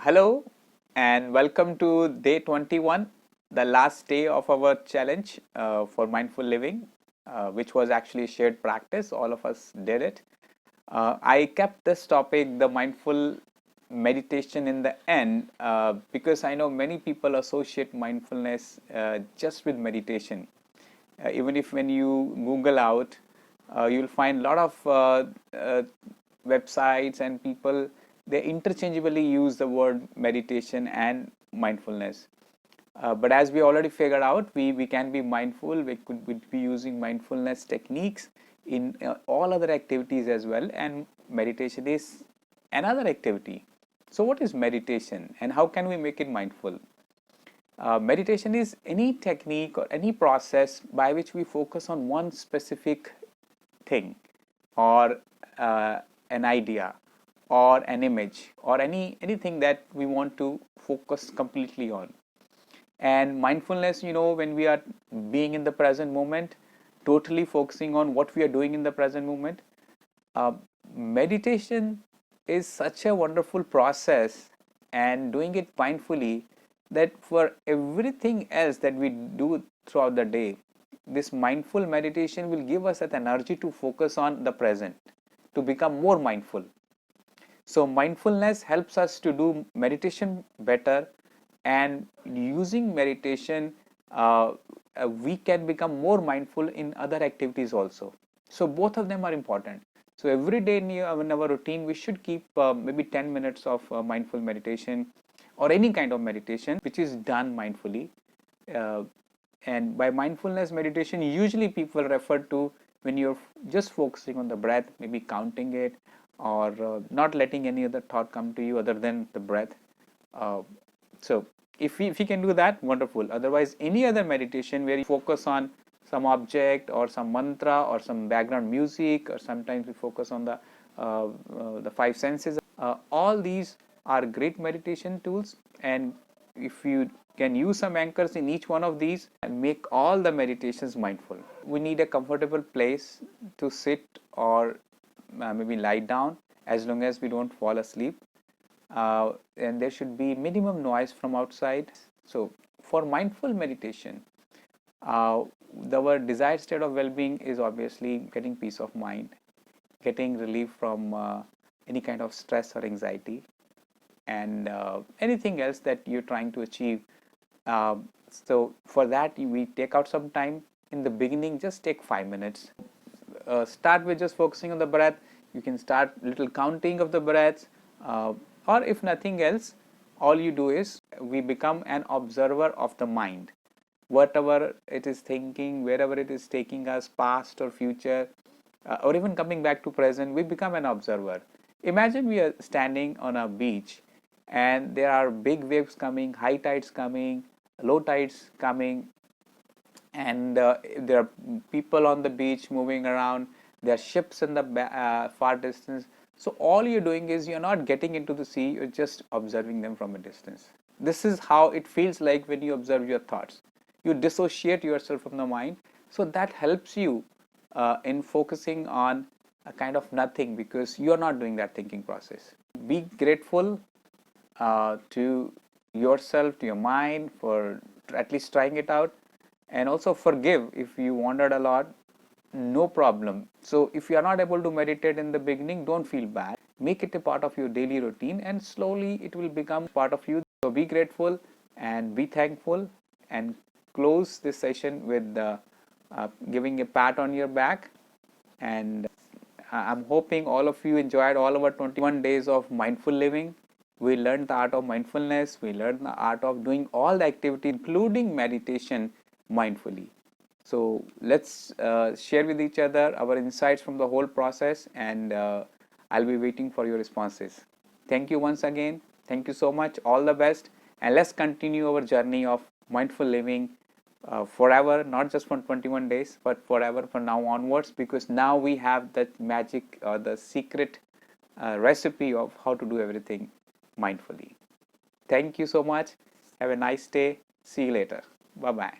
Hello and welcome to day 21, the last day of our challenge for mindful living, which was actually shared practice. All of us did it. I kept this topic, the mindful meditation, in the end because I know many people associate mindfulness just with meditation. Even if when you Google out, you'll find a lot of websites and people, they interchangeably use the word meditation and mindfulness. But as we already figured out, we can be mindful. We could be using mindfulness techniques in all other activities as well, and meditation is another activity. So what is meditation and how can we make it mindful? Meditation is any technique or any process by which we focus on one specific thing, or an idea, or an image, or anything that we want to focus completely on. And mindfulness, when we are being in the present moment, totally focusing on what we are doing in the present moment. uh, Meditation is such a wonderful process, and doing it mindfully, that for everything else that we do throughout the day, this mindful meditation will give us that energy to focus on the present, to become more mindful. So mindfulness helps us to do meditation better, and using meditation, we can become more mindful in other activities also. So both of them are important. So every day in our routine, we should keep maybe 10 minutes of mindful meditation, or any kind of meditation which is done mindfully. Uh, and by mindfulness meditation, usually people refer to when you're just focusing on the breath, maybe counting it, or not letting any other thought come to you other than the breath. So if we can do that, wonderful. Otherwise, any other meditation where you focus on some object or some mantra or some background music, or sometimes we focus on the five senses. All these are great meditation tools, and if you can use some anchors in each one of these and make all the meditations mindful. We need a comfortable place to sit, or maybe lie down, as long as we don't fall asleep. And there should be minimum noise from outside. So for mindful meditation, our desired state of well-being is obviously getting peace of mind, getting relief from any kind of stress or anxiety, and anything else that you're trying to achieve. So for that, we take out some time in the beginning. Just take 5 minutes. Start with just focusing on the breath. You can start little counting of the breaths, or if nothing else, all you do is we become an observer of the mind. Whatever it is thinking, wherever it is taking us, past or future, or even coming back to present, we become an observer. Imagine we are standing on a beach, and there are big waves coming, high tides coming, low tides coming, and there are people on the beach moving around. There are ships in the far distance. So all you're doing is you're not getting into the sea, you're just observing them from a distance. This is how it feels like when you observe your thoughts. You dissociate yourself from the mind. So that helps you in focusing on a kind of nothing, because you're not doing that thinking process. Be grateful to yourself, to your mind, for at least trying it out, and also forgive if you wandered a lot. No problem. So if you are not able to meditate in the beginning, don't feel bad. Make it a part of your daily routine, and slowly it will become part of you. So be grateful and be thankful, and close this session with giving a pat on your back. And I'm hoping all of you enjoyed all our 21 days of mindful living. We learned the art of mindfulness. We learned the art of doing all the activity, including meditation, mindfully. So let's share with each other our insights from the whole process, and I'll be waiting for your responses. Thank you once again. Thank you so much. All the best, and let's continue our journey of mindful living forever, not just for 21 days, but forever from now onwards, because now we have that magic, the secret recipe of how to do everything mindfully. Thank you so much. Have a nice day. See you later. Bye bye.